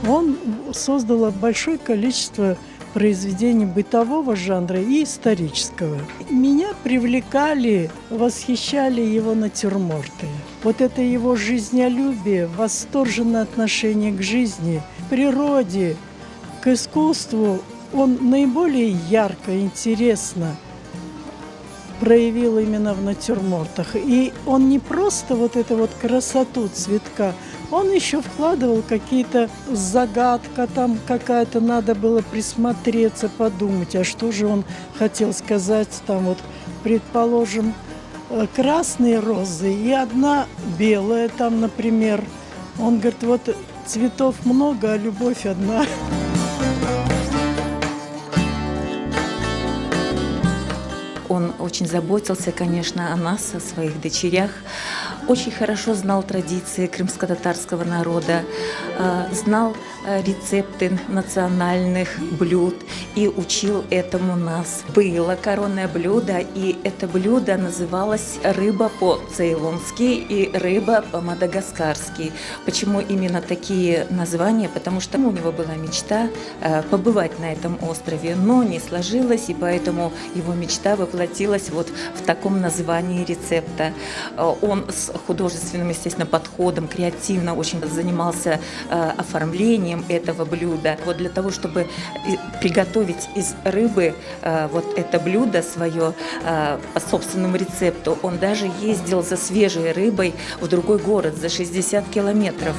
Он создал большое количество произведений бытового жанра и исторического. Меня привлекали, восхищали его натюрморты. Вот это его жизнелюбие, восторженное отношение к жизни, к природе, к искусству. Он наиболее ярко, интересно проявил именно в натюрмортах. И он не просто вот эту вот красоту цветка, он еще вкладывал какие-то загадка, там какая-то, надо было присмотреться, подумать, а что же он хотел сказать, там вот, предположим, красные розы и одна белая, там, например. Он говорит, вот цветов много, а любовь одна. Он очень заботился, конечно, о нас, о своих дочерях. Очень хорошо знал традиции крымско-татарского народа, знал рецепты национальных блюд и учил этому нас. Было коронное блюдо, и это блюдо называлось рыба по-цейлонски и рыба по-мадагаскарски. Почему именно такие названия? Потому что у него была мечта побывать на этом острове, но не сложилось, и поэтому его мечта воплотилась вот в таком названии рецепта. Он с художественным, естественно, подходом, креативно очень занимался оформлением этого блюда. Вот для того, чтобы приготовить из рыбы вот это блюдо свое по собственному рецепту, он даже ездил за свежей рыбой в другой город за 60 километров.